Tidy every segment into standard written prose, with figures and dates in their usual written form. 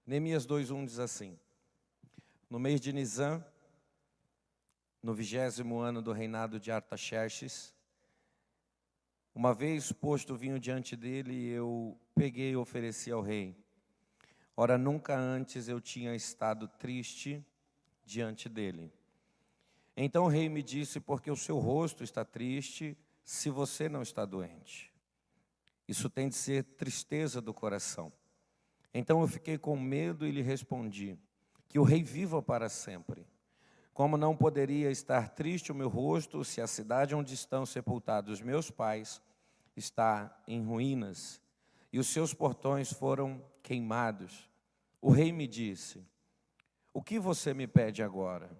Neemias 2:1 diz assim: no mês de Nisã, no 20º ano do reinado de Artaxerxes, uma vez posto o vinho diante dele, eu peguei e ofereci ao rei. Ora, nunca antes eu tinha estado triste diante dele. Então o rei me disse: porque o seu rosto está triste, se você não está doente? Isso tem de ser tristeza do coração. Então eu fiquei com medo e lhe respondi: que o rei viva para sempre. Como não poderia estar triste o meu rosto, se a cidade onde estão sepultados meus pais está em ruínas, e os seus portões foram queimados? O rei me disse: o que você me pede agora?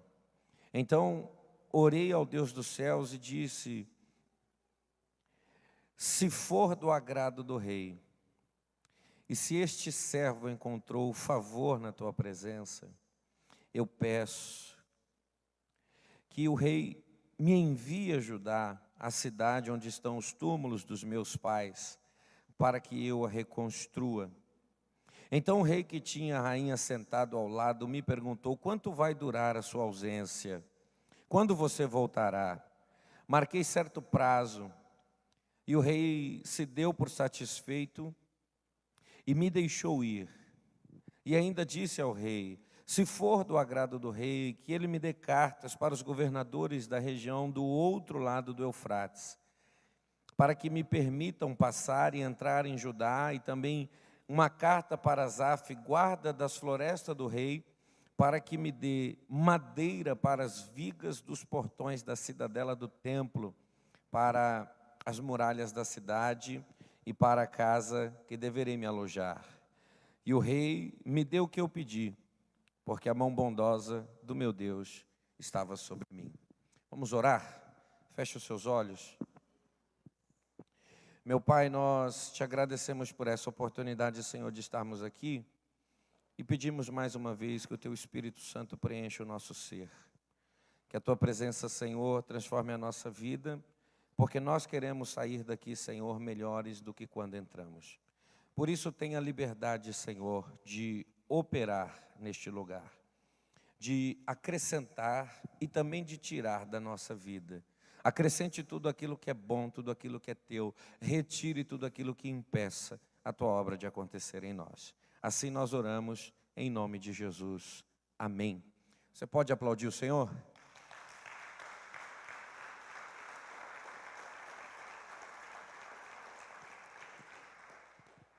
Então orei ao Deus dos céus e disse: se for do agrado do rei, e se este servo encontrou favor na tua presença, eu peço que o rei me envie a Judá, a cidade onde estão os túmulos dos meus pais, para que eu a reconstrua. Então o rei, que tinha a rainha sentado ao lado, me perguntou: quanto vai durar a sua ausência? Quando você voltará? Marquei certo prazo, e o rei se deu por satisfeito e me deixou ir. E ainda disse ao rei: se for do agrado do rei, que ele me dê cartas para os governadores da região do outro lado do Eufrates, para que me permitam passar e entrar em Judá, e também uma carta para Asaf, guarda das florestas do rei, para que me dê madeira para as vigas dos portões da cidadela do templo, para as muralhas da cidade e para a casa que deverei me alojar. E o rei me deu o que eu pedi, porque a mão bondosa do meu Deus estava sobre mim. Vamos orar? Feche os seus olhos. Meu Pai, nós te agradecemos por essa oportunidade, Senhor, de estarmos aqui, e pedimos mais uma vez que o Teu Espírito Santo preencha o nosso ser. Que a Tua presença, Senhor, transforme a nossa vida, porque nós queremos sair daqui, Senhor, melhores do que quando entramos. Por isso, tenha liberdade, Senhor, de operar neste lugar, de acrescentar e também de tirar da nossa vida. Acrescente tudo aquilo que é bom, tudo aquilo que é Teu. Retire tudo aquilo que impeça a Tua obra de acontecer em nós. Assim nós oramos em nome de Jesus. Amém. Você pode aplaudir o Senhor?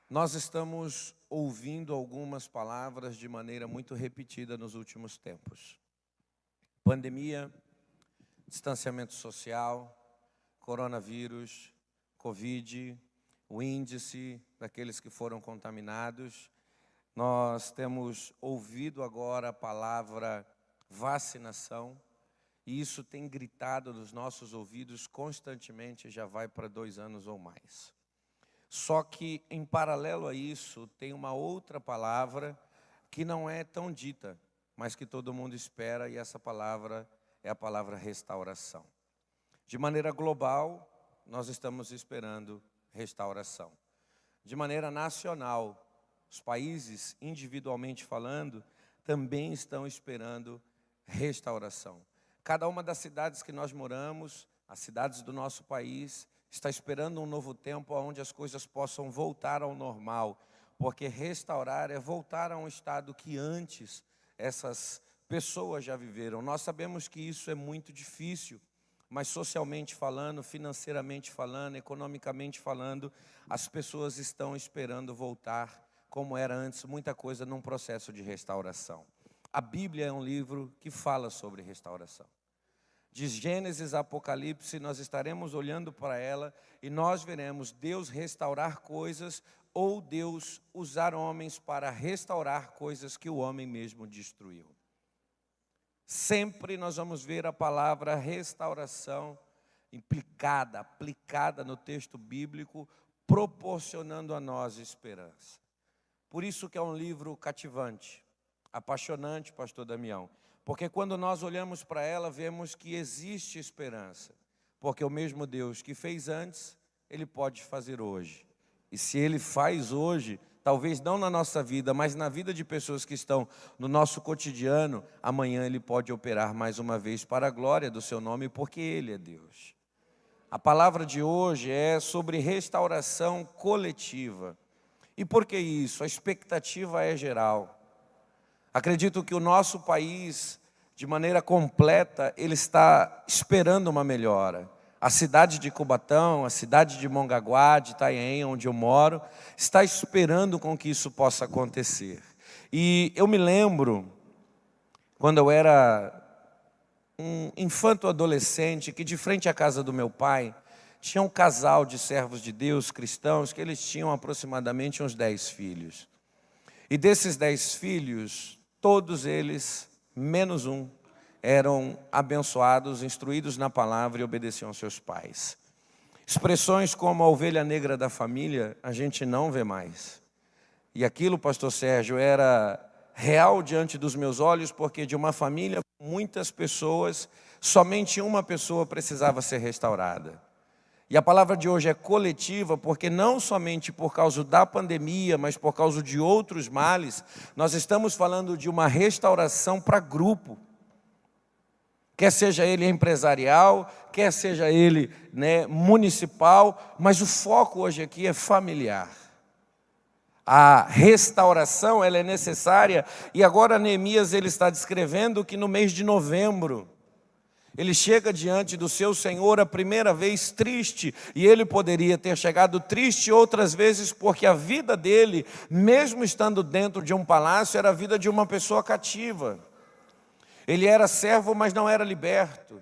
Nós estamos ouvindo algumas palavras de maneira muito repetida nos últimos tempos. Pandemia, distanciamento social, coronavírus, Covid, o índice daqueles que foram contaminados. Nós temos ouvido agora a palavra vacinação, e isso tem gritado nos nossos ouvidos constantemente, já vai para 2 anos ou mais. Só que, em paralelo a isso, tem uma outra palavra que não é tão dita, mas que todo mundo espera, e essa palavra é a palavra restauração. De maneira global, nós estamos esperando restauração. De maneira nacional, os países, individualmente falando, também estão esperando restauração. Cada uma das cidades que nós moramos, as cidades do nosso país, está esperando um novo tempo onde as coisas possam voltar ao normal, porque restaurar é voltar a um estado que antes essas pessoas já viveram. Nós sabemos que isso é muito difícil, mas socialmente falando, financeiramente falando, economicamente falando, as pessoas estão esperando voltar como era antes, muita coisa num processo de restauração. A Bíblia é um livro que fala sobre restauração. De Gênesis a Apocalipse, nós estaremos olhando para ela e nós veremos Deus restaurar coisas ou Deus usar homens para restaurar coisas que o homem mesmo destruiu. Sempre nós vamos ver a palavra restauração aplicada no texto bíblico, proporcionando a nós esperança. Por isso que é um livro cativante, apaixonante, pastor Damião. Porque quando nós olhamos para ela, vemos que existe esperança. Porque o mesmo Deus que fez antes, Ele pode fazer hoje. E se Ele faz hoje, talvez não na nossa vida, mas na vida de pessoas que estão no nosso cotidiano, amanhã Ele pode operar mais uma vez para a glória do seu nome, porque Ele é Deus. A palavra de hoje é sobre restauração coletiva. E por que isso? A expectativa é geral. Acredito que o nosso país, de maneira completa, ele está esperando uma melhora. A cidade de Cubatão, a cidade de Mongaguá, de Itanhaém, onde eu moro, está esperando com que isso possa acontecer. E eu me lembro, quando eu era um infanto adolescente, que de frente à casa do meu pai, tinha um casal de servos de Deus, cristãos, que eles tinham aproximadamente uns 10 filhos. E desses 10 filhos, todos eles, menos um, eram abençoados, instruídos na palavra e obedeciam aos seus pais. Expressões como a ovelha negra da família, a gente não vê mais. E aquilo, pastor Sérgio, era real diante dos meus olhos, porque de uma família com muitas pessoas, somente uma pessoa precisava ser restaurada. E a palavra de hoje é coletiva, porque não somente por causa da pandemia, mas por causa de outros males, nós estamos falando de uma restauração para grupo. Quer seja ele empresarial, quer seja ele municipal, mas o foco hoje aqui é familiar. A restauração ela é necessária, e agora Neemias ele está descrevendo que no mês de novembro, ele chega diante do seu Senhor a primeira vez triste, e ele poderia ter chegado triste outras vezes, porque a vida dele, mesmo estando dentro de um palácio, era a vida de uma pessoa cativa. Ele era servo, mas não era liberto.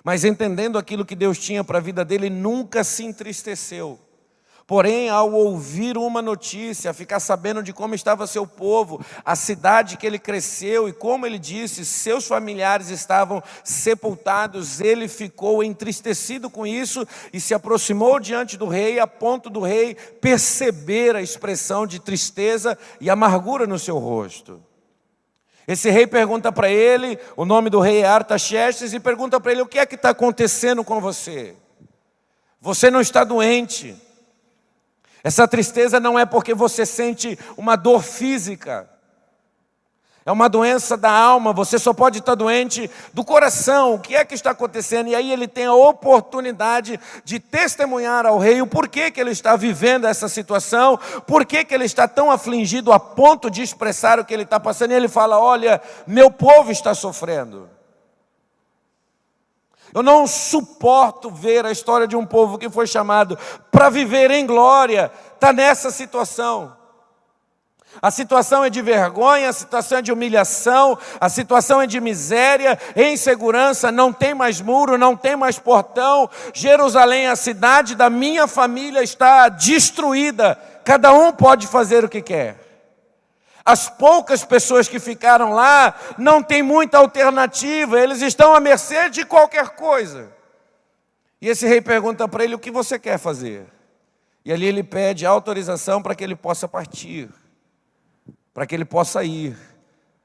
Mas entendendo aquilo que Deus tinha para a vida dele, nunca se entristeceu. Porém, ao ouvir uma notícia, ficar sabendo de como estava seu povo, a cidade que ele cresceu e como ele disse, seus familiares estavam sepultados, ele ficou entristecido com isso e se aproximou diante do rei, a ponto do rei perceber a expressão de tristeza e amargura no seu rosto. Esse rei pergunta para ele, o nome do rei é Artaxerxes, e pergunta para ele: o que é que está acontecendo com você? Você não está doente. Essa tristeza não é porque você sente uma dor física. É uma doença da alma, você só pode estar doente do coração. O que é que está acontecendo? E aí ele tem a oportunidade de testemunhar ao rei o porquê que ele está vivendo essa situação, porquê que ele está tão afligido a ponto de expressar o que ele está passando. E ele fala: olha, meu povo está sofrendo. Eu não suporto ver a história de um povo que foi chamado para viver em glória, está nessa situação. A situação é de vergonha, a situação é de humilhação, a situação é de miséria, insegurança, não tem mais muro, não tem mais portão. Jerusalém, a cidade da minha família, está destruída. Cada um pode fazer o que quer. As poucas pessoas que ficaram lá não tem muita alternativa, eles estão à mercê de qualquer coisa. E esse rei pergunta para ele: o que você quer fazer? E ali ele pede autorização para que ele possa partir, para que ele possa ir,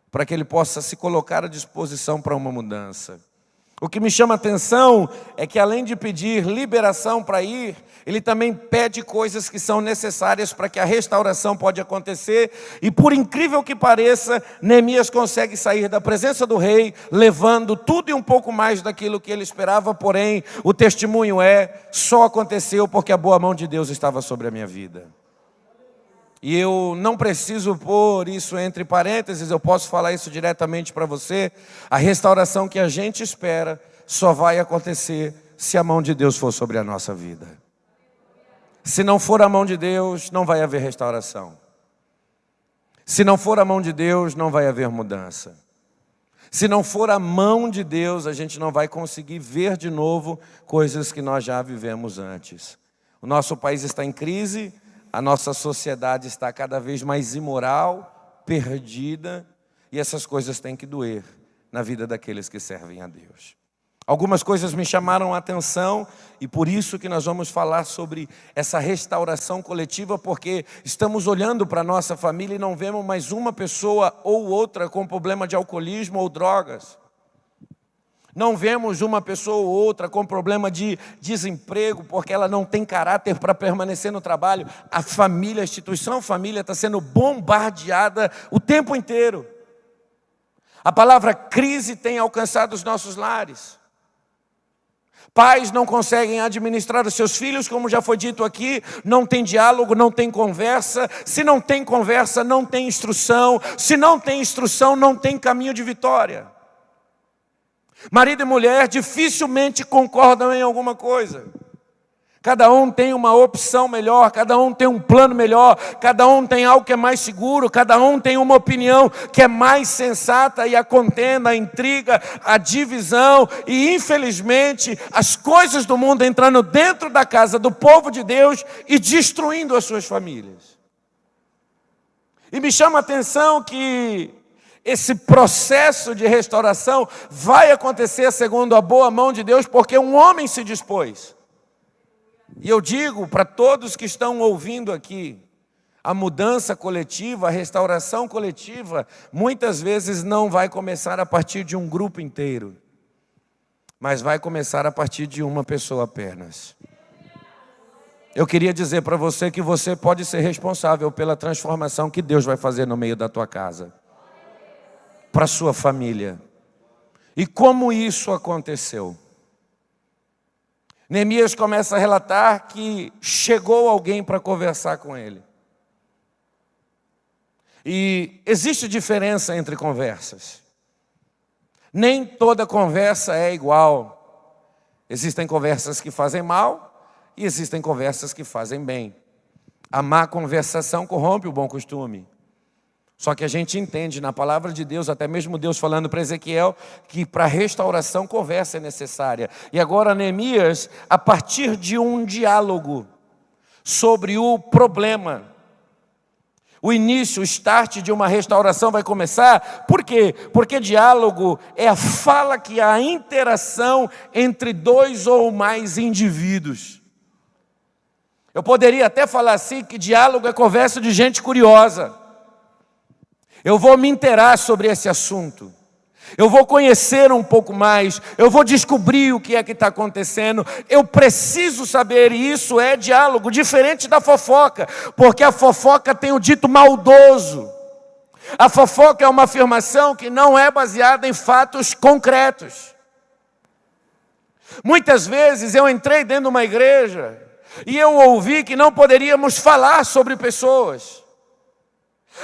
para que ele possa se colocar à disposição para uma mudança. O que me chama a atenção é que, além de pedir liberação para ir, ele também pede coisas que são necessárias para que a restauração pode acontecer. E por incrível que pareça, Neemias consegue sair da presença do rei, levando tudo e um pouco mais daquilo que ele esperava. Porém, o testemunho só aconteceu porque a boa mão de Deus estava sobre a minha vida. E eu não preciso pôr isso entre parênteses, eu posso falar isso diretamente para você. A restauração que a gente espera só vai acontecer se a mão de Deus for sobre a nossa vida. Se não for a mão de Deus, não vai haver restauração. Se não for a mão de Deus, não vai haver mudança. Se não for a mão de Deus, a gente não vai conseguir ver de novo coisas que nós já vivemos antes. O nosso país está em crise. A nossa sociedade está cada vez mais imoral, perdida, e essas coisas têm que doer na vida daqueles que servem a Deus. Algumas coisas me chamaram a atenção, e por isso que nós vamos falar sobre essa restauração coletiva, porque estamos olhando para a nossa família e não vemos mais uma pessoa ou outra com problema de alcoolismo ou drogas. Não vemos uma pessoa ou outra com problema de desemprego, porque ela não tem caráter para permanecer no trabalho. A família, a instituição família está sendo bombardeada o tempo inteiro. A palavra crise tem alcançado os nossos lares. Pais não conseguem administrar os seus filhos, como já foi dito aqui, não tem diálogo, não tem conversa. Se não tem conversa, não tem instrução. Se não tem instrução, não tem caminho de vitória. Marido e mulher dificilmente concordam em alguma coisa. Cada um tem uma opção melhor, cada um tem um plano melhor, cada um tem algo que é mais seguro, cada um tem uma opinião que é mais sensata, e a contenda, a intriga, a divisão e, infelizmente, as coisas do mundo entrando dentro da casa do povo de Deus e destruindo as suas famílias. E me chama a atenção que esse processo de restauração vai acontecer segundo a boa mão de Deus, porque um homem se dispôs. E eu digo para todos que estão ouvindo aqui, a mudança coletiva, a restauração coletiva, muitas vezes não vai começar a partir de um grupo inteiro, mas vai começar a partir de uma pessoa apenas. Eu queria dizer para você que você pode ser responsável pela transformação que Deus vai fazer no meio da tua casa, para a sua família. E como isso aconteceu? Neemias começa a relatar que chegou alguém para conversar com ele. E existe diferença entre conversas. Nem toda conversa é igual. Existem conversas que fazem mal e existem conversas que fazem bem. A má conversação corrompe o bom costume. Só que a gente entende na palavra de Deus, até mesmo Deus falando para Ezequiel, que para a restauração conversa é necessária. E agora Neemias, a partir de um diálogo sobre o problema, o início, o start de uma restauração vai começar. Por quê? Porque diálogo é a fala que há, a interação entre dois ou mais indivíduos. Eu poderia até falar assim, que diálogo é conversa de gente curiosa. Eu vou me inteirar sobre esse assunto. Eu vou conhecer um pouco mais. Eu vou descobrir o que é que está acontecendo. Eu preciso saber, e isso é diálogo, diferente da fofoca. Porque a fofoca tem o dito maldoso. A fofoca é uma afirmação que não é baseada em fatos concretos. Muitas vezes eu entrei dentro de uma igreja e eu ouvi que não poderíamos falar sobre pessoas.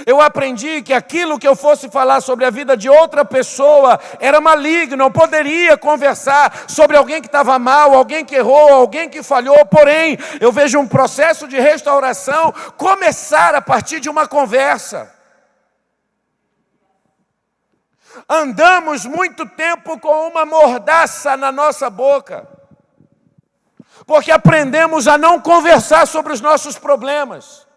Eu aprendi que aquilo que eu fosse falar sobre a vida de outra pessoa era maligno. Eu poderia conversar sobre alguém que estava mal, alguém que errou, alguém que falhou. Porém, eu vejo um processo de restauração começar a partir de uma conversa. Andamos muito tempo com uma mordaça na nossa boca, porque aprendemos a não conversar sobre os nossos problemas,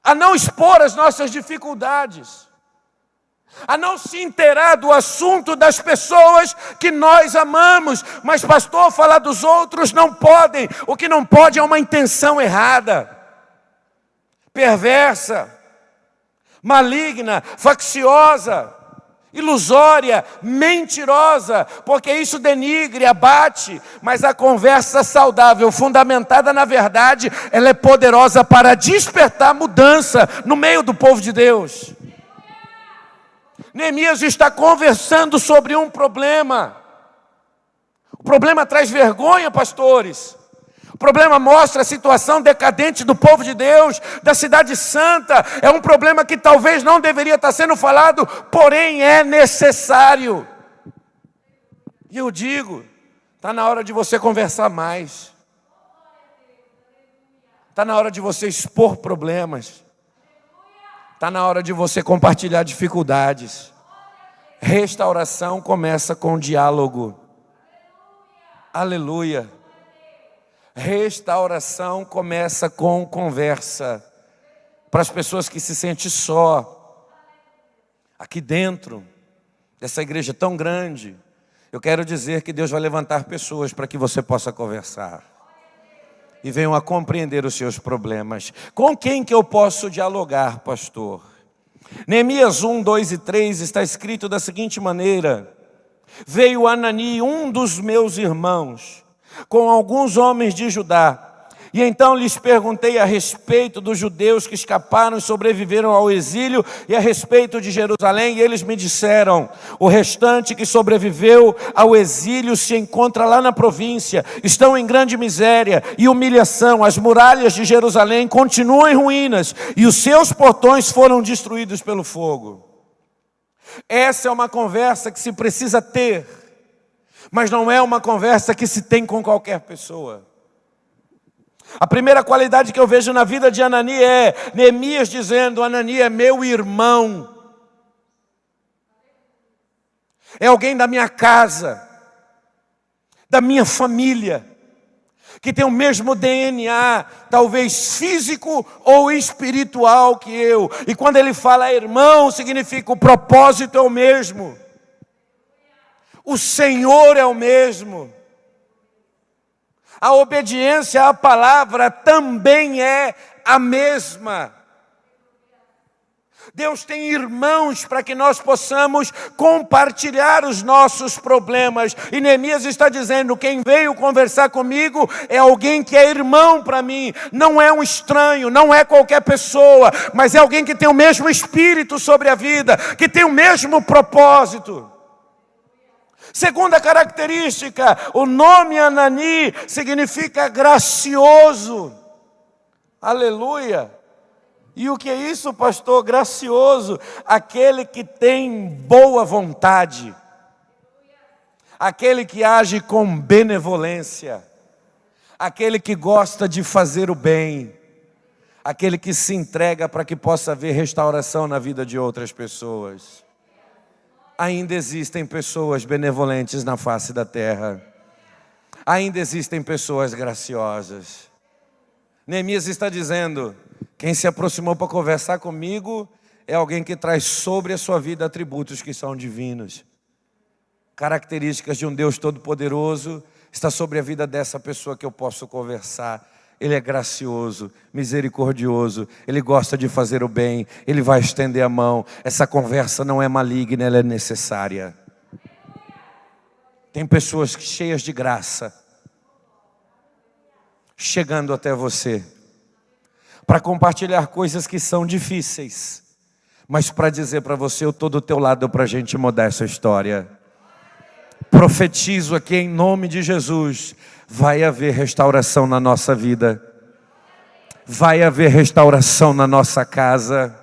a não expor as nossas dificuldades, a não se inteirar do assunto das pessoas que nós amamos. Mas pastor, falar dos outros não podem. O que não pode é uma intenção errada, perversa, maligna, facciosa, ilusória, mentirosa, porque isso denigre, abate. Mas a conversa saudável, fundamentada na verdade, ela é poderosa para despertar mudança no meio do povo de Deus. Neemias está conversando sobre um problema. O problema traz vergonha, pastores. O problema mostra a situação decadente do povo de Deus, da cidade santa. É um problema que talvez não deveria estar sendo falado, porém é necessário. E eu digo, está na hora de você conversar mais. Está na hora de você expor problemas. Está na hora de você compartilhar dificuldades. Restauração começa com diálogo. Aleluia. Restauração começa com conversa. Para as pessoas que se sentem só, aqui dentro dessa igreja tão grande, eu quero dizer que Deus vai levantar pessoas para que você possa conversar e venham a compreender os seus problemas. Com quem que eu posso dialogar, pastor? Neemias 1, 2 e 3 está escrito da seguinte maneira: Veio Anani, um dos meus irmãos, com alguns homens de Judá. E então lhes perguntei a respeito dos judeus que escaparam e sobreviveram ao exílio e a respeito de Jerusalém, e eles me disseram: o restante que sobreviveu ao exílio se encontra lá na província, estão em grande miséria e humilhação, as muralhas de Jerusalém continuam em ruínas e os seus portões foram destruídos pelo fogo. Essa é uma conversa que se precisa ter, mas não é uma conversa que se tem com qualquer pessoa. A primeira qualidade que eu vejo na vida de Anani é Neemias dizendo: Anani é meu irmão, é alguém da minha casa, da minha família, que tem o mesmo DNA, talvez físico ou espiritual que eu. E quando ele fala irmão, significa o propósito é o mesmo, o Senhor é o mesmo. A obediência à palavra também é a mesma. Deus tem irmãos para que nós possamos compartilhar os nossos problemas. E Neemias está dizendo: quem veio conversar comigo é alguém que é irmão para mim. Não é um estranho, não é qualquer pessoa, mas é alguém que tem o mesmo espírito sobre a vida, que tem o mesmo propósito. Segunda característica, o nome Anani significa gracioso. Aleluia! E o que é isso, pastor? Gracioso, aquele que tem boa vontade, aquele que age com benevolência, aquele que gosta de fazer o bem, aquele que se entrega para que possa haver restauração na vida de outras pessoas. Ainda existem pessoas benevolentes na face da terra. Ainda existem pessoas graciosas. Neemias está dizendo: quem se aproximou para conversar comigo é alguém que traz sobre a sua vida atributos que são divinos. Características de um Deus Todo-Poderoso está sobre a vida dessa pessoa que eu posso conversar. Ele é gracioso, misericordioso, ele gosta de fazer o bem, ele vai estender a mão. Essa conversa não é maligna, ela é necessária. Tem pessoas cheias de graça, chegando até você, para compartilhar coisas que são difíceis, mas para dizer para você: eu estou do teu lado para a gente mudar essa história. Profetizo aqui em nome de Jesus, vai haver restauração na nossa vida, vai haver restauração na nossa casa.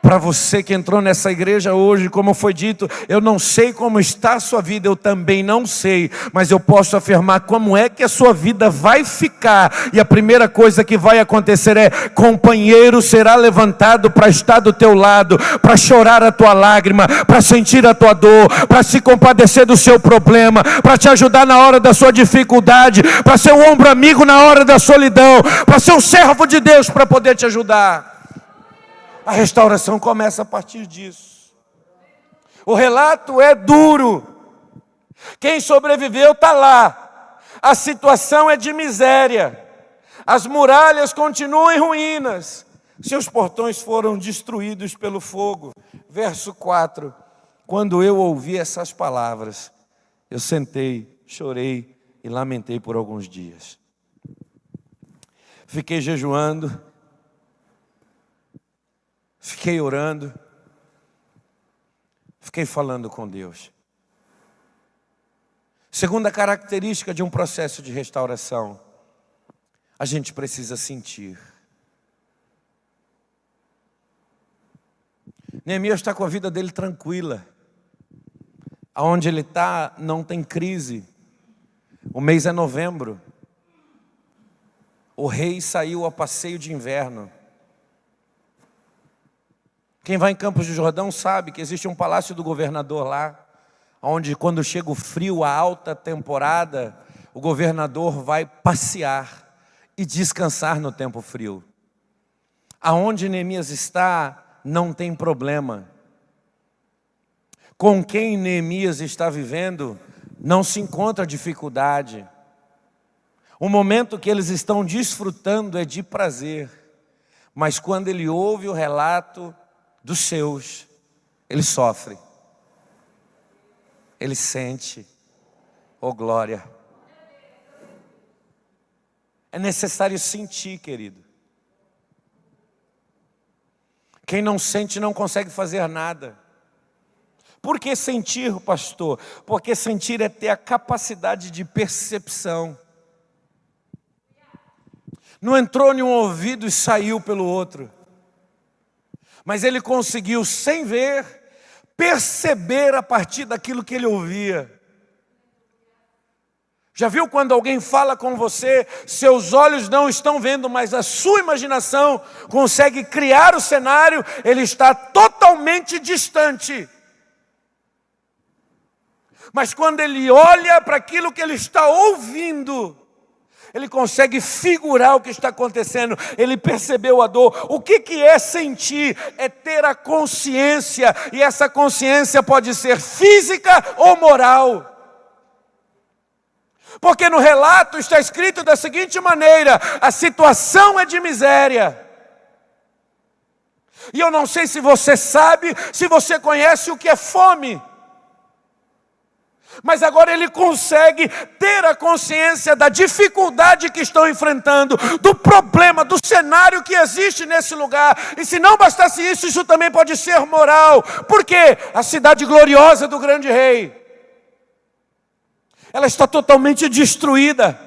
Para você que entrou nessa igreja hoje, como foi dito, eu não sei como está a sua vida, eu também não sei, mas eu posso afirmar como é que a sua vida vai ficar. E a primeira coisa que vai acontecer é: companheiro será levantado para estar do teu lado, para chorar a tua lágrima, para sentir a tua dor, para se compadecer do seu problema, para te ajudar na hora da sua dificuldade, para ser um ombro amigo na hora da solidão, para ser um servo de Deus para poder te ajudar. A restauração começa a partir disso. O relato é duro. Quem sobreviveu está lá. A situação é de miséria. As muralhas continuam em ruínas. Seus portões foram destruídos pelo fogo. Verso 4. Quando eu ouvi essas palavras, eu sentei, chorei e lamentei por alguns dias. Fiquei jejuando. Fiquei orando, fiquei falando com Deus. Segunda característica de um processo de restauração: a gente precisa sentir. Neemias está com a vida dele tranquila. Aonde ele está não tem crise. O mês é novembro. O rei saiu a passeio de inverno. Quem vai em Campos do Jordão sabe que existe um palácio do governador lá, onde quando chega o frio, a alta temporada, o governador vai passear e descansar no tempo frio. Aonde Neemias está, não tem problema. Com quem Neemias está vivendo, não se encontra dificuldade. O momento que eles estão desfrutando é de prazer. Mas quando ele ouve o relato dos seus, ele sofre. ele sente. Oh, glória! É necessário sentir, querido. Quem não sente não consegue fazer nada. Por que sentir, pastor? Porque sentir é ter a capacidade de percepção. Não entrou em um ouvido e saiu pelo outro. Mas ele conseguiu, sem ver, perceber a partir daquilo que ele ouvia. Já viu quando alguém fala com você, seus olhos não estão vendo, mas a sua imaginação consegue criar o cenário, ele está totalmente distante. Mas quando ele olha para aquilo que ele está ouvindo, ele consegue figurar o que está acontecendo, ele percebeu a dor. O que é sentir? É ter a consciência, e essa consciência pode ser física ou moral. Porque no relato está escrito da seguinte maneira: a situação é de miséria. E eu não sei se você sabe, se você conhece o que é fome. Mas agora ele consegue ter a consciência da dificuldade que estão enfrentando, do problema, do cenário que existe nesse lugar. E se não bastasse isso, isso também pode ser moral. Por quê? A cidade gloriosa do grande rei, ela está totalmente destruída.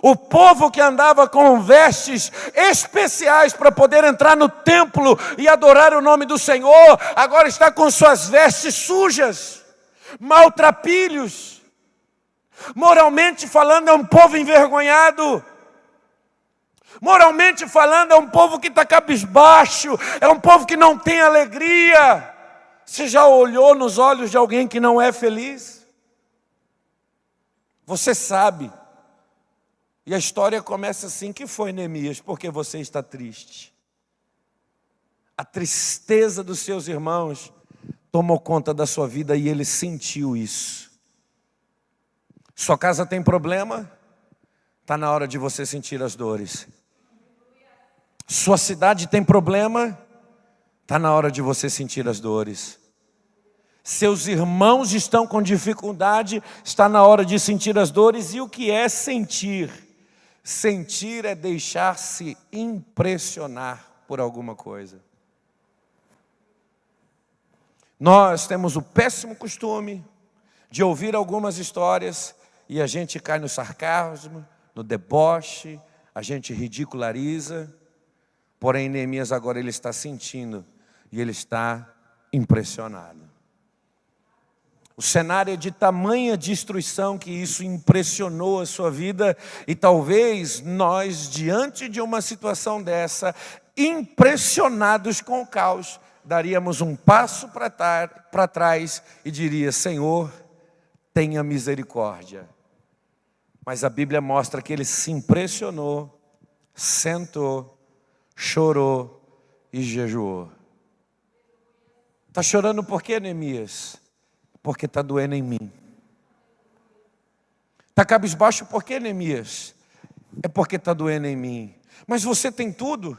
O povo que andava com vestes especiais para poder entrar no templo e adorar o nome do Senhor, agora está com suas vestes sujas, maltrapilhos. Moralmente falando, é um povo envergonhado. Moralmente falando, é um povo que está cabisbaixo, é um povo que não tem alegria. Você já olhou nos olhos de alguém que não é feliz? Você sabe. E a história começa assim: que foi, Neemias? Porque você está triste. A tristeza dos seus irmãos tomou conta da sua vida e ele sentiu isso. Sua casa tem problema? Está na hora de você sentir as dores. Sua cidade tem problema? Está na hora de você sentir as dores. Seus irmãos estão com dificuldade? Está na hora de sentir as dores. E o que é sentir? Sentir é deixar-se impressionar por alguma coisa. Nós temos o péssimo costume de ouvir algumas histórias e a gente cai no sarcasmo, no deboche, a gente ridiculariza. Porém, Neemias agora ele está sentindo e ele está impressionado. O cenário é de tamanha destruição que isso impressionou a sua vida. E talvez nós, diante de uma situação dessa, impressionados com o caos, daríamos um passo para trás e diria: Senhor, tenha misericórdia. Mas a Bíblia mostra que ele se impressionou, sentou, chorou e jejuou. Está chorando por quê, Neemias? Porque está doendo em mim. Está cabisbaixo por quê, Neemias? É porque está doendo em mim. Mas você tem tudo?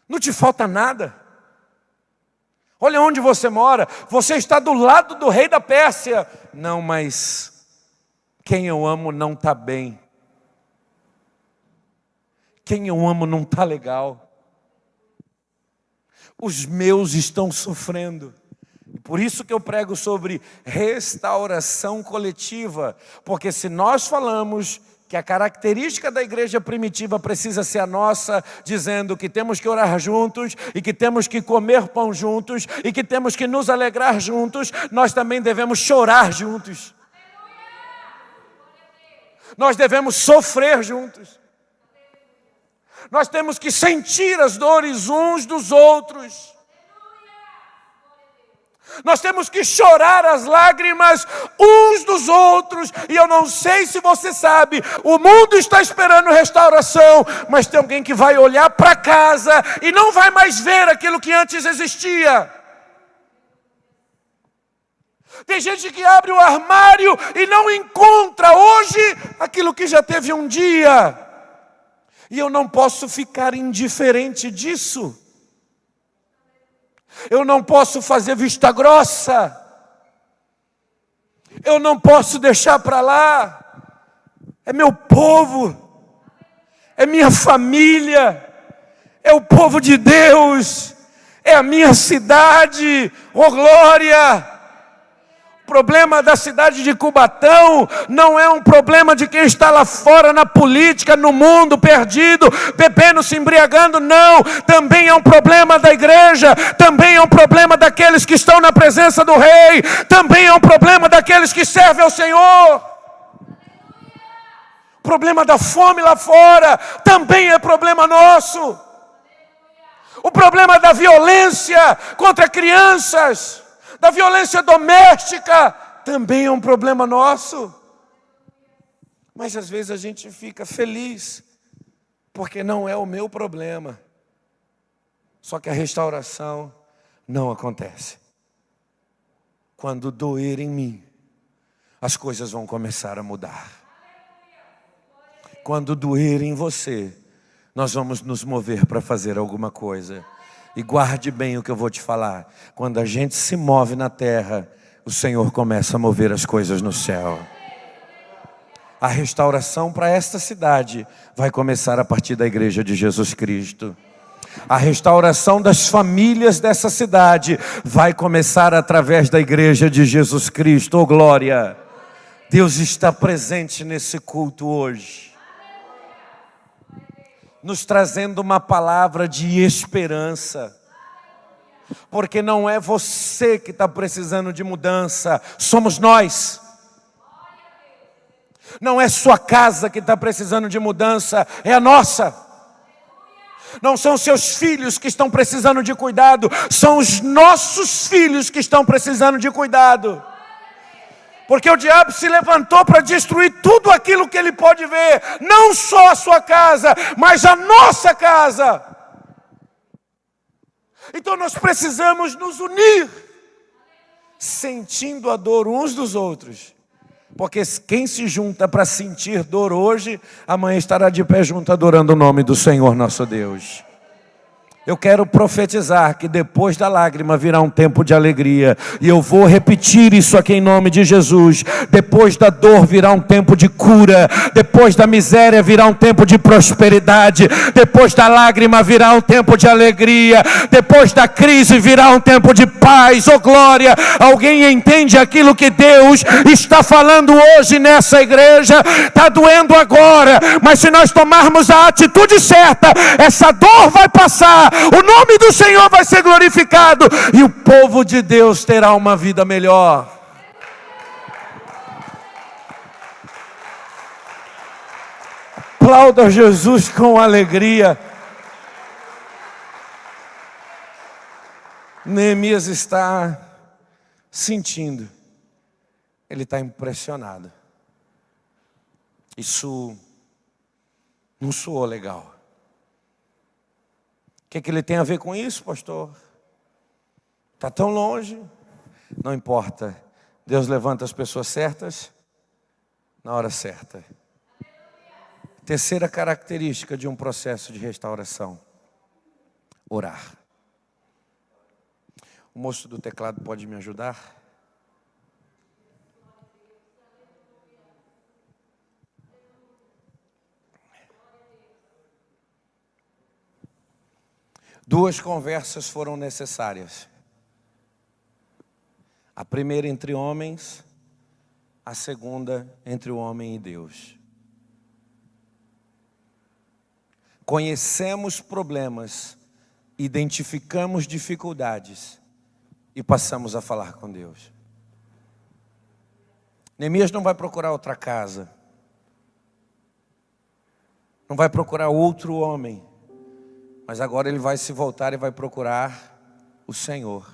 Não te falta nada? Olha onde você mora, você está do lado do rei da Pérsia. Não, mas quem eu amo não está bem. Quem eu amo não está legal. Os meus estão sofrendo. E por isso que eu prego sobre restauração coletiva. Porque se nós falamos que a característica da igreja primitiva precisa ser a nossa, dizendo que temos que orar juntos, e que temos que comer pão juntos, e que temos que nos alegrar juntos, nós também devemos chorar juntos. Nós devemos sofrer juntos. Nós temos que sentir as dores uns dos outros. Nós temos que chorar as lágrimas uns dos outros. E eu não sei se você sabe, o mundo está esperando restauração, mas tem alguém que vai olhar para casa e não vai mais ver aquilo que antes existia. Tem gente que abre o armário e não encontra hoje aquilo que já teve um dia. E eu não posso ficar indiferente disso. Eu não posso fazer vista grossa. Eu não posso deixar para lá. É meu povo. É minha família. É o povo de Deus. É a minha cidade. Oh, glória! O problema da cidade de Cubatão não é um problema de quem está lá fora na política, no mundo, perdido, bebendo, se embriagando, não. Também é um problema da igreja, também é um problema daqueles que estão na presença do Rei, também é um problema daqueles que servem ao Senhor. O problema da fome lá fora também é problema nosso. O problema da violência contra crianças, da violência doméstica, também é um problema nosso. Mas às vezes a gente fica feliz, porque não é o meu problema. Só que a restauração não acontece. Quando doer em mim, as coisas vão começar a mudar. Quando doer em você, nós vamos nos mover para fazer alguma coisa. E guarde bem o que eu vou te falar. Quando a gente se move na terra, o Senhor começa a mover as coisas no céu. A restauração para esta cidade vai começar a partir da igreja de Jesus Cristo. A restauração das famílias dessa cidade vai começar através da igreja de Jesus Cristo. Oh, glória! Deus está presente nesse culto hoje, nos trazendo uma palavra de esperança. Porque não é você que está precisando de mudança, somos nós. Não é sua casa que está precisando de mudança, é a nossa. Não são seus filhos que estão precisando de cuidado, são os nossos filhos que estão precisando de cuidado. Porque o diabo se levantou para destruir tudo aquilo que ele pode ver. Não só a sua casa, mas a nossa casa. Então nós precisamos nos unir, sentindo a dor uns dos outros. Porque quem se junta para sentir dor hoje, amanhã estará de pé junto adorando o nome do Senhor nosso Deus. Eu quero profetizar que depois da lágrima virá um tempo de alegria. E eu vou repetir isso aqui em nome de Jesus. Depois da dor virá um tempo de cura. Depois da miséria virá um tempo de prosperidade. Depois da lágrima virá um tempo de alegria. Depois da crise virá um tempo de paz. Oh, glória! Alguém entende aquilo que Deus está falando hoje nessa igreja? Está doendo agora, mas se nós tomarmos a atitude certa, essa dor vai passar. O nome do Senhor vai ser glorificado e o povo de Deus terá uma vida melhor. Aplauda Jesus com alegria. Neemias está sentindo, ele está impressionado. Isso não soou legal. O que ele tem a ver com isso, pastor? Está tão longe. Não importa. Deus levanta as pessoas certas na hora certa. Terceira característica de um processo de restauração: orar. O moço do teclado pode me ajudar? Duas conversas foram necessárias. A primeira entre homens, a segunda entre o homem e Deus. Conhecemos problemas, identificamos dificuldades e passamos a falar com Deus. Neemias não vai procurar outra casa, não vai procurar outro homem, mas agora ele vai se voltar e vai procurar o Senhor.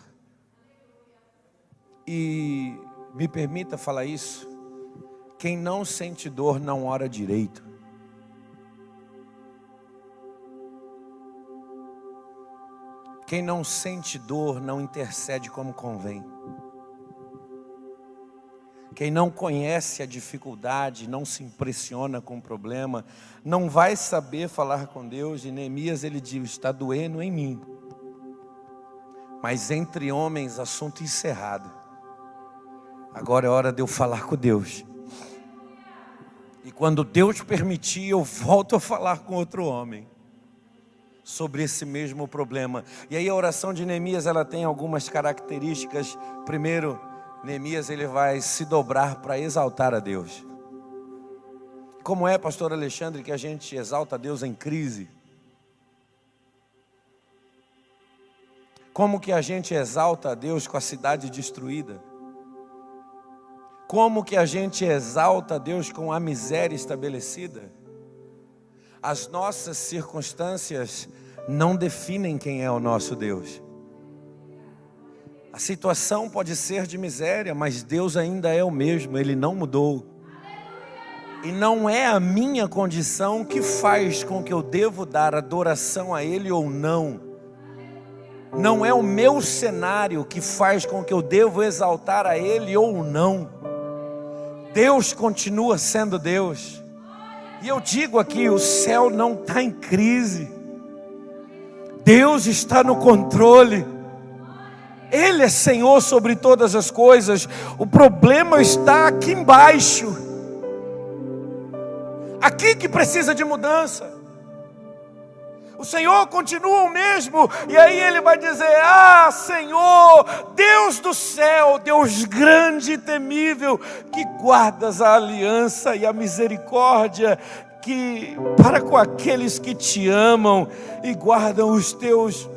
E me permita falar isso: quem não sente dor não ora direito. Quem não sente dor não intercede como convém. Quem não conhece a dificuldade, não se impressiona com o problema, não vai saber falar com Deus. E Neemias, ele diz: está doendo em mim. Mas entre homens, assunto encerrado. Agora é hora de eu falar com Deus. E quando Deus permitir, eu volto a falar com outro homem sobre esse mesmo problema. E aí a oração de Neemias, ela tem algumas características. Primeiro, Neemias, ele vai se dobrar para exaltar a Deus. Como é, pastor Alexandre, que a gente exalta a Deus em crise? Como que a gente exalta a Deus com a cidade destruída? Como que a gente exalta a Deus com a miséria estabelecida? As nossas circunstâncias não definem quem é o nosso Deus. A situação pode ser de miséria, mas Deus ainda é o mesmo, Ele não mudou. E não é a minha condição que faz com que eu devo dar adoração a Ele ou não. Não é o meu cenário que faz com que eu devo exaltar a Ele ou não. Deus continua sendo Deus. E eu digo aqui, o céu não está em crise. Deus está no controle. Ele é Senhor sobre todas as coisas. O problema está aqui embaixo. Aqui que precisa de mudança. O Senhor continua o mesmo. E aí Ele vai dizer: ah, Senhor, Deus do céu, Deus grande e temível, que guardas a aliança e a misericórdia para com aqueles que te amam e guardam os teus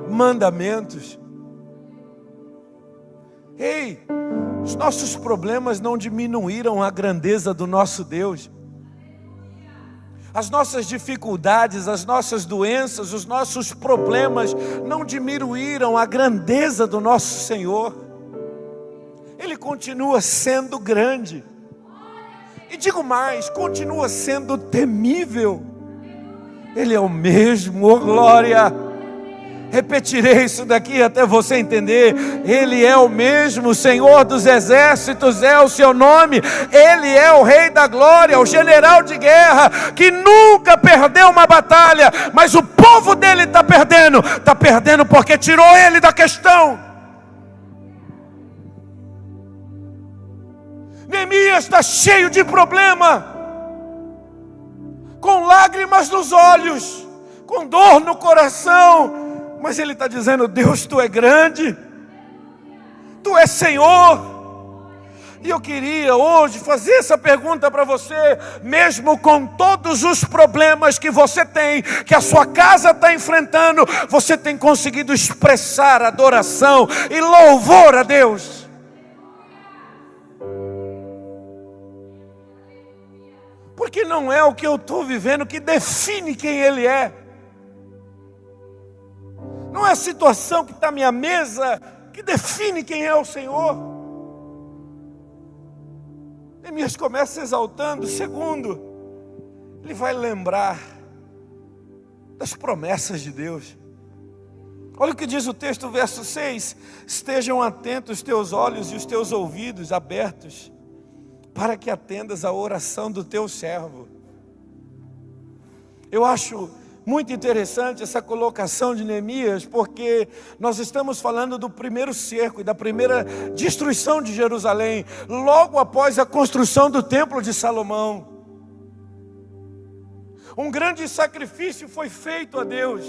mandamentos. Ei, os nossos problemas não diminuíram a grandeza do nosso Deus. As nossas dificuldades, as nossas doenças, os nossos problemas não diminuíram a grandeza do nosso Senhor. Ele continua sendo grande. E digo mais, continua sendo temível. Ele é o mesmo, oh glória. Repetirei isso daqui até você entender. Ele é o mesmo, Senhor dos exércitos é o seu nome. Ele é o Rei da glória, o general de guerra, que nunca perdeu uma batalha. Mas o povo dele está perdendo porque tirou ele da questão. Neemias está cheio de problema, com lágrimas nos olhos, com dor no coração. Mas ele está dizendo: Deus, Tu é grande, Tu és Senhor. E eu queria hoje fazer essa pergunta para você. Mesmo com todos os problemas que você tem, que a sua casa está enfrentando, você tem conseguido expressar adoração e louvor a Deus? Porque não é o que eu estou vivendo que define quem Ele é. Não é a situação que está à minha mesa que define quem é o Senhor. Neemias começa exaltando. Segundo, ele vai lembrar das promessas de Deus. Olha o que diz o texto, verso 6. Estejam atentos os teus olhos e os teus ouvidos abertos, para que atendas a oração do teu servo. Eu acho muito interessante essa colocação de Neemias, porque nós estamos falando do primeiro cerco e da primeira destruição de Jerusalém, logo após a construção do templo de Salomão. Um grande sacrifício foi feito a Deus.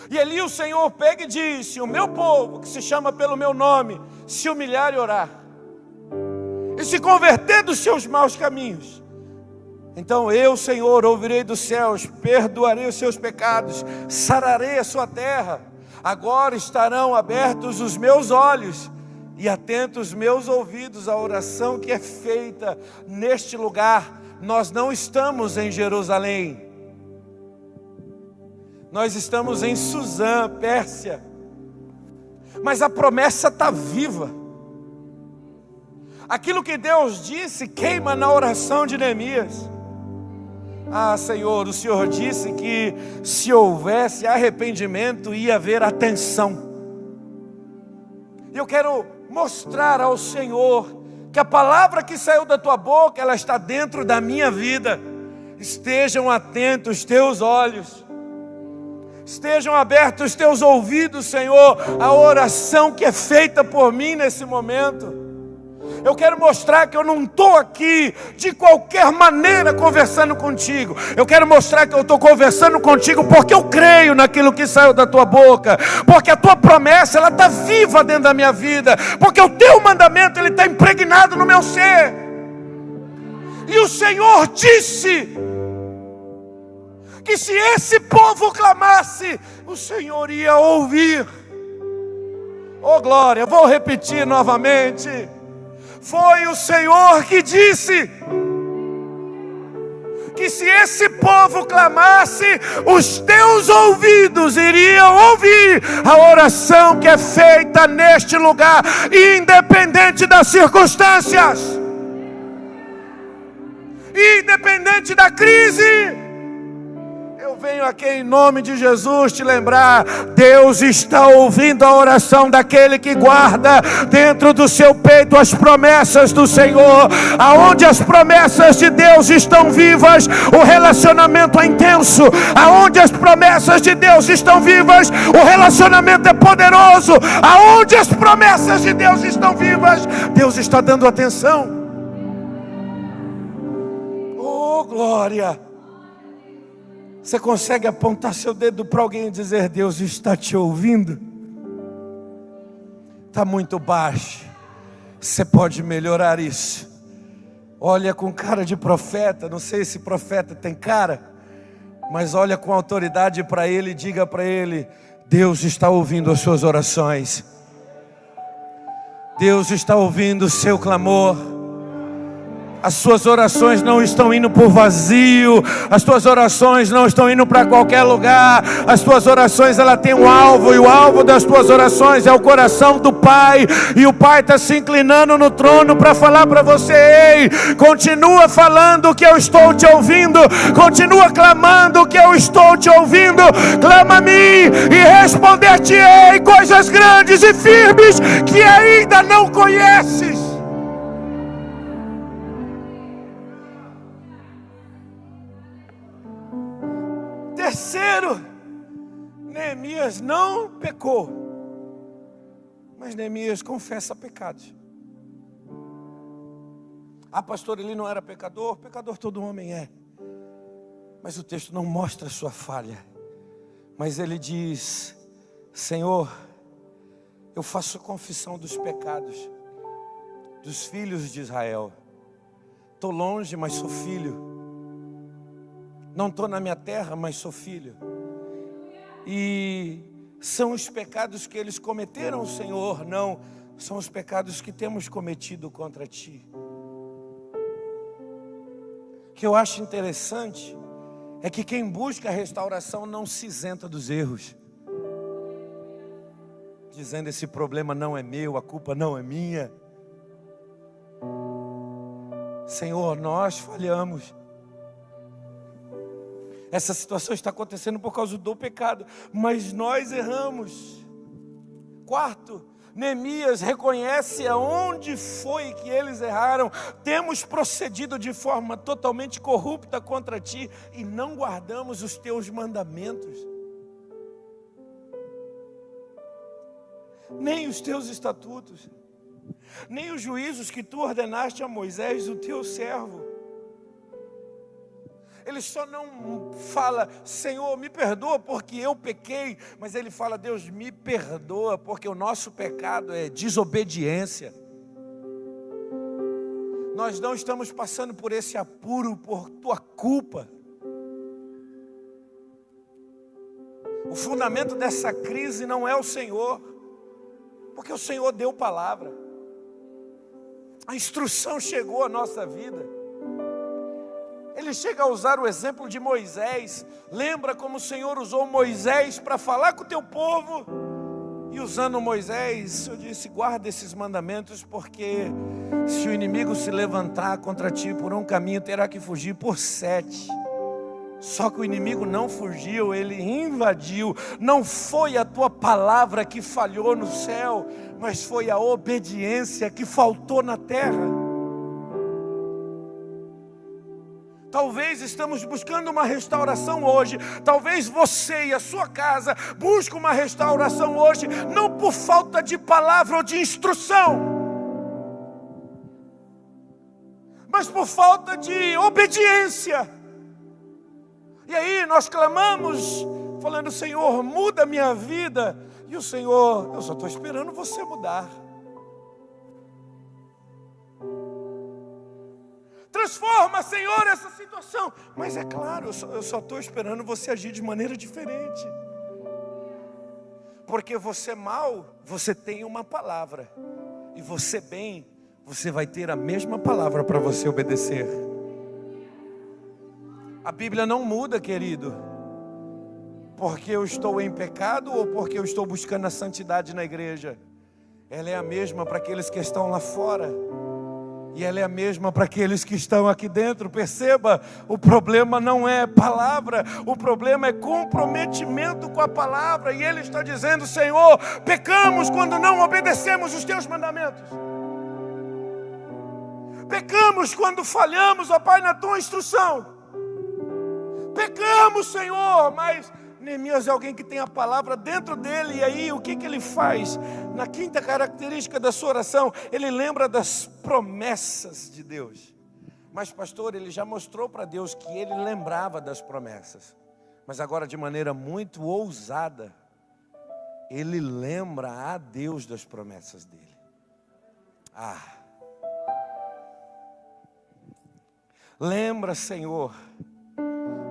E ali o Senhor pega e disse: o meu povo, que se chama pelo meu nome, se humilhar e orar, e se converter dos seus maus caminhos, então eu, Senhor, ouvirei dos céus, perdoarei os seus pecados, sararei a sua terra. Agora estarão abertos os meus olhos e atentos os meus ouvidos à oração que é feita neste lugar. Nós não estamos em Jerusalém, nós estamos em Suzã, Pérsia, mas a promessa está viva. Aquilo que Deus disse queima na oração de Neemias. Ah, Senhor, o Senhor disse que se houvesse arrependimento ia haver atenção. E eu quero mostrar ao Senhor que a palavra que saiu da tua boca, ela está dentro da minha vida. Estejam atentos os teus olhos, Estejam abertos os teus ouvidos, Senhor, à oração que é feita por mim nesse momento. Eu quero mostrar que eu não estou aqui de qualquer maneira conversando contigo. Eu quero mostrar que eu estou conversando contigo porque eu creio naquilo que saiu da tua boca. Porque a tua promessa, ela está viva dentro da minha vida. Porque o teu mandamento, ele está impregnado no meu ser. E o Senhor disse que se esse povo clamasse, o Senhor ia ouvir. Oh glória, vou repetir novamente. Foi o Senhor que disse que se esse povo clamasse, os teus ouvidos iriam ouvir a oração que é feita neste lugar, independente das circunstâncias, independente da crise. Eu venho aqui em nome de Jesus te lembrar, Deus está ouvindo a oração daquele que guarda dentro do seu peito as promessas do Senhor. Aonde as promessas de Deus estão vivas, o relacionamento é intenso. Aonde as promessas de Deus estão vivas, o relacionamento é poderoso. Aonde as promessas de Deus estão vivas, Deus está dando atenção. Oh glória! Você consegue apontar seu dedo para alguém e dizer: Deus está te ouvindo? Está muito baixo. Você pode melhorar isso. Olha com cara de profeta. Não sei se profeta tem cara, mas olha com autoridade para ele e diga para ele: Deus está ouvindo as suas orações. Deus está ouvindo o seu clamor. As suas orações não estão indo por vazio. As tuas orações não estão indo para qualquer lugar. As tuas orações, ela tem um alvo. E o alvo das tuas orações é o coração do Pai. E o Pai está se inclinando no trono para falar para você: ei, continua falando que eu estou te ouvindo. Continua clamando que eu estou te ouvindo. Clama a mim e responder-te-ei coisas grandes e firmes que ainda não conheces. Terceiro, Neemias não pecou, mas Neemias confessa pecados. Ah, pastor, ele não era pecador? Pecador todo homem é. Mas o texto não mostra a sua falha. Mas ele diz: Senhor, eu faço confissão dos pecados dos filhos de Israel. Estou longe, mas sou filho. Não estou na minha terra, mas sou filho. E são os pecados que eles cometeram, Senhor? Não, são os pecados que temos cometido contra Ti. O que eu acho interessante é que quem busca a restauração não se isenta dos erros, dizendo: esse problema não é meu, a culpa não é minha. Senhor, nós falhamos. Essa situação está acontecendo por causa do pecado, mas nós erramos. Quarto, Neemias reconhece aonde foi que eles erraram. Temos procedido de forma totalmente corrupta contra Ti e não guardamos os Teus mandamentos, nem os Teus estatutos, nem os juízos que Tu ordenaste a Moisés, o Teu servo. Ele só não fala: Senhor, me perdoa porque eu pequei, mas ele fala: Deus, me perdoa porque o nosso pecado é desobediência. Nós não estamos passando por esse apuro por tua culpa. O fundamento dessa crise não é o Senhor, porque o Senhor deu palavra. A instrução chegou à nossa vida. Ele chega a usar o exemplo de Moisés. Lembra como o Senhor usou Moisés para falar com o teu povo? E usando Moisés, eu disse: guarda esses mandamentos, porque se o inimigo se levantar contra ti por um caminho, terá que fugir por 7. Só que o inimigo não fugiu, ele invadiu. Não foi a tua palavra que falhou no céu, mas foi a obediência que faltou na terra. Talvez estamos buscando uma restauração hoje. Talvez você e a sua casa busquem uma restauração hoje, não por falta de palavra ou de instrução, mas por falta de obediência. E aí nós clamamos, falando: Senhor, muda a minha vida. E o Senhor: eu só estou esperando você mudar. Transforma, Senhor, essa situação. Mas é claro, eu só estou esperando você agir de maneira diferente. Porque você mal, você tem uma palavra. E você bem, você vai ter a mesma palavra para você obedecer. A Bíblia não muda, querido, porque eu estou em pecado ou porque eu estou buscando a santidade na igreja. Ela é a mesma para aqueles que estão lá fora, e ela é a mesma para aqueles que estão aqui dentro. Perceba, o problema não é palavra, o problema é comprometimento com a palavra. E ele está dizendo: Senhor, pecamos quando não obedecemos os teus mandamentos. Pecamos quando falhamos, ó Pai, na tua instrução. Pecamos, Senhor, mas Neemias é alguém que tem a palavra dentro dele. E aí o que ele faz? Na quinta característica da sua oração, ele lembra das promessas de Deus. Mas pastor, ele já mostrou para Deus que ele lembrava das promessas. Mas agora, de maneira muito ousada, ele lembra a Deus das promessas dele. Lembra, Senhor,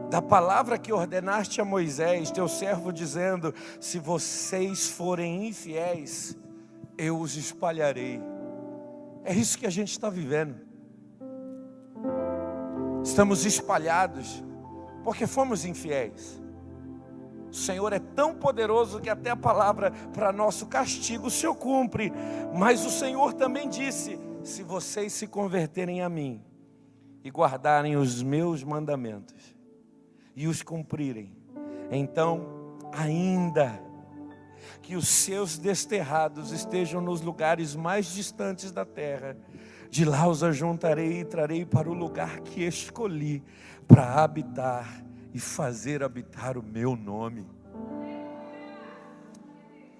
da palavra que ordenaste a Moisés, teu servo, dizendo: se vocês forem infiéis, eu os espalharei. É isso que a gente está vivendo. Estamos espalhados porque fomos infiéis. O Senhor é tão poderoso que até a palavra para nosso castigo o Senhor cumpre. Mas o Senhor também disse: se vocês se converterem a mim e guardarem os meus mandamentos e os cumprirem, então, ainda que os seus desterrados estejam nos lugares mais distantes da terra, de lá os ajuntarei e trarei para o lugar que escolhi para habitar e fazer habitar o meu nome.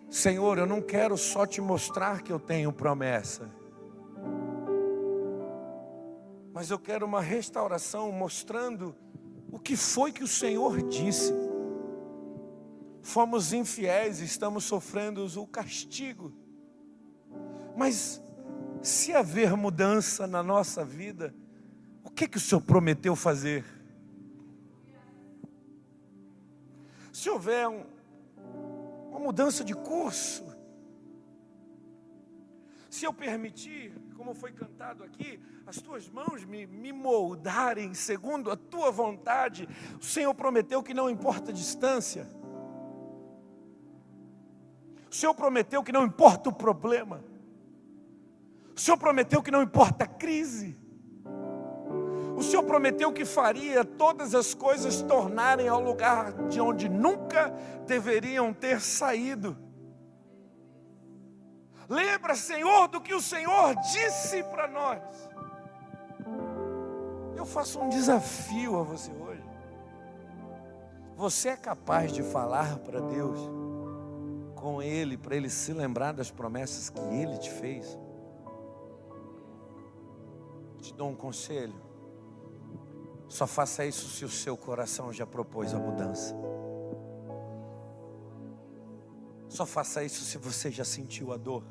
Senhor, eu não quero só te mostrar que eu tenho promessa, mas eu quero uma restauração mostrando o que foi que o Senhor disse. Fomos infiéis, estamos sofrendo o castigo. Mas se haver mudança na nossa vida, o que o Senhor prometeu fazer? Se houver uma mudança de curso, se eu permitir, como foi cantado aqui, as tuas mãos me moldarem segundo a tua vontade, o Senhor prometeu que não importa a distância. O Senhor prometeu que não importa o problema. O Senhor prometeu que não importa a crise. O Senhor prometeu que faria todas as coisas tornarem ao lugar de onde nunca deveriam ter saído. Lembra, Senhor, do que o Senhor disse para nós. Eu faço um desafio a você hoje. Você é capaz de falar para Deus com Ele, para Ele se lembrar das promessas que Ele te fez? Te dou um conselho: só faça isso se o seu coração já propôs a mudança. Só faça isso se você já sentiu a dor.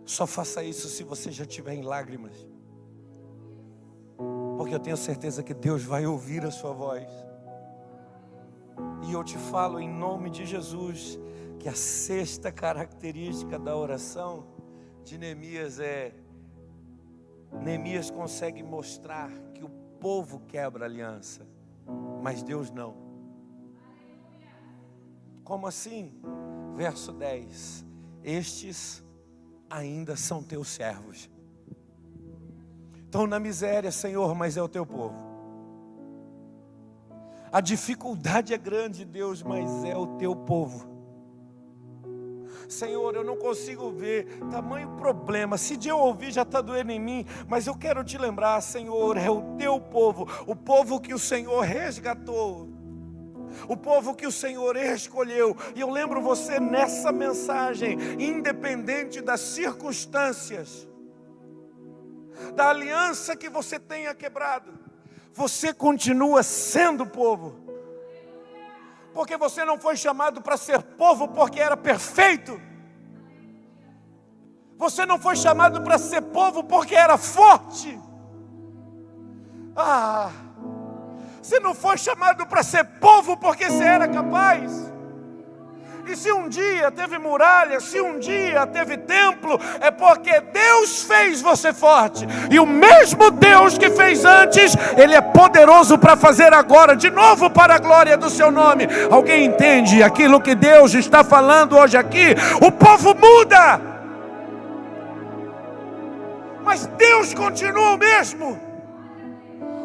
Só faça isso se você já estiver em lágrimas. Porque eu tenho certeza que Deus vai ouvir a sua voz. E eu te falo em nome de Jesus que a sexta característica da oração de Neemias é: Neemias consegue mostrar que o povo quebra aliança, mas Deus não. Como assim? Verso 10: estes ainda são teus servos. Estão na miséria, Senhor, mas é o teu povo. A dificuldade é grande, Deus, mas é o teu povo. Senhor, eu não consigo ver tamanho problema. Se de eu ouvir já está doendo em mim, mas eu quero te lembrar, Senhor, é o teu povo, o povo que o Senhor resgatou, o povo que o Senhor escolheu. E eu lembro você nessa mensagem, independente das circunstâncias, da aliança que você tenha quebrado, você continua sendo povo. Porque você não foi chamado para ser povo porque era perfeito. Você não foi chamado para ser povo porque era forte. Você não foi chamado para ser povo porque você era capaz. E se um dia teve muralha, se um dia teve templo, é porque Deus fez você forte. E o mesmo Deus que fez antes, Ele é poderoso para fazer agora, de novo para a glória do seu nome. Alguém entende aquilo que Deus está falando hoje aqui? O povo muda, mas Deus continua o mesmo.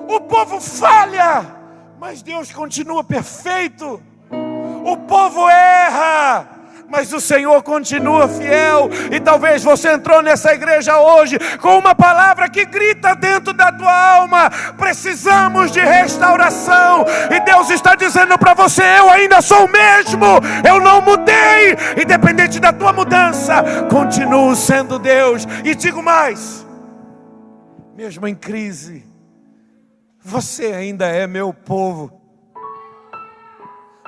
O povo falha, mas Deus continua perfeito. O povo erra, mas o Senhor continua fiel. E talvez você entrou nessa igreja hoje com uma palavra que grita dentro da tua alma: precisamos de restauração. E Deus está dizendo para você: eu ainda sou o mesmo, eu não mudei. Independente da tua mudança, continuo sendo Deus. E digo mais, mesmo em crise, você ainda é meu povo.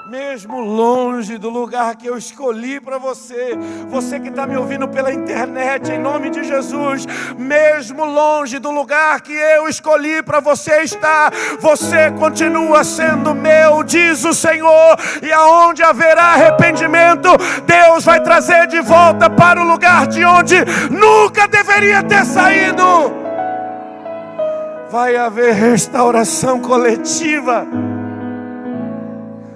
Mesmo longe do lugar que eu escolhi para você, você que está me ouvindo pela internet, em nome de Jesus, mesmo longe do lugar que eu escolhi para você estar, você continua sendo meu, diz o Senhor. E aonde haverá arrependimento, Deus vai trazer de volta para o lugar de onde nunca deveria ter saído. Vai haver restauração coletiva.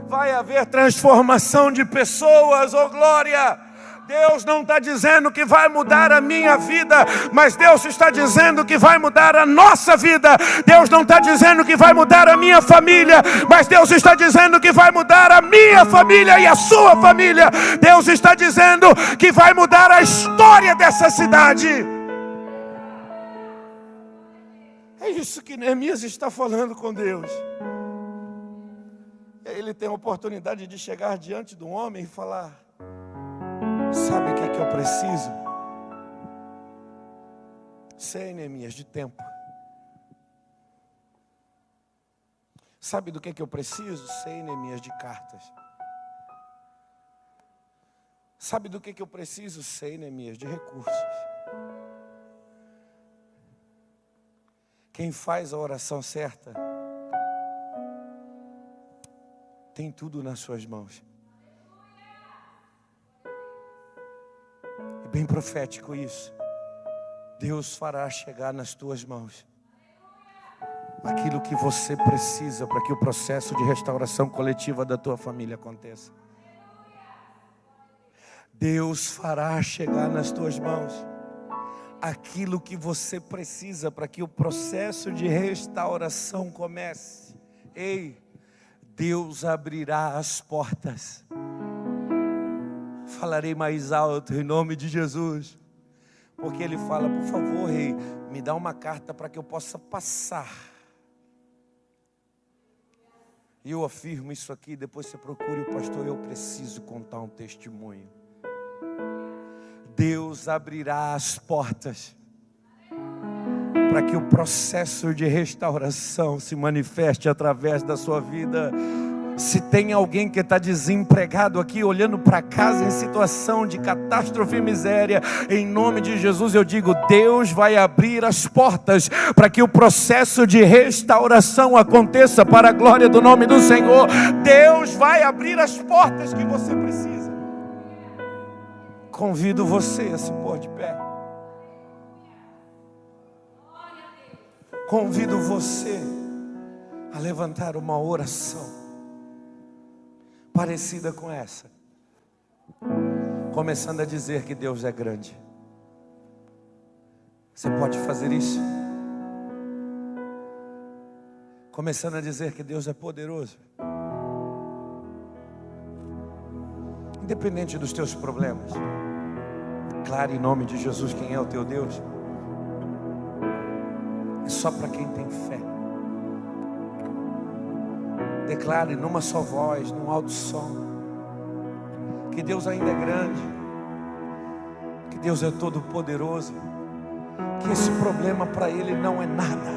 Vai haver transformação de pessoas, oh glória. Deus não está dizendo que vai mudar a minha vida, mas Deus está dizendo que vai mudar a nossa vida. Deus não está dizendo que vai mudar a minha família, mas Deus está dizendo que vai mudar a minha família e a sua família. Deus está dizendo que vai mudar a história dessa cidade. É isso que Neemias está falando com Deus. Ele tem a oportunidade de chegar diante do homem e falar: sabe o que é que eu preciso? Sei, Neemias, de tempo. Sabe do que é que eu preciso? Sei, Neemias, de cartas. Sabe do que é que eu preciso? Sei, Neemias, de recursos. Quem faz a oração certa tem tudo nas suas mãos. É bem profético isso. Deus fará chegar nas tuas mãos aquilo que você precisa para que o processo de restauração coletiva da tua família aconteça. Deus fará chegar nas tuas mãos aquilo que você precisa para que o processo de restauração comece. Ei, Deus abrirá as portas. Falarei mais alto em nome de Jesus, porque Ele fala: por favor, rei, me dá uma carta para que eu possa passar. E eu afirmo isso aqui, depois você procure o pastor: eu preciso contar um testemunho. Deus abrirá as portas para que o processo de restauração se manifeste através da sua vida. Se tem alguém que está desempregado aqui, olhando para casa em situação de catástrofe e miséria, em nome de Jesus eu digo: Deus vai abrir as portas para que o processo de restauração aconteça para a glória do nome do Senhor. Deus vai abrir as portas que você precisa. Convido você a se pôr de pé. Convido você a levantar uma oração parecida com essa, começando a dizer que Deus é grande. Você pode fazer isso? Começando a dizer que Deus é poderoso. Independente dos teus problemas, Declare em nome de Jesus quem é o teu Deus. É só para quem tem fé. Declare numa só voz, num alto som, que Deus ainda é grande, que Deus é todo poderoso, que esse problema para Ele não é nada.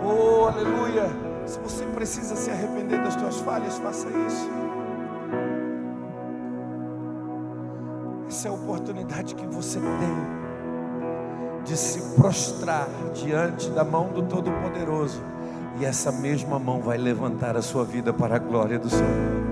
Oh, aleluia! Se você precisa se arrepender das suas falhas, faça isso. Essa é a oportunidade que você tem de se prostrar diante da mão do Todo-Poderoso, e essa mesma mão vai levantar a sua vida para a glória do Senhor.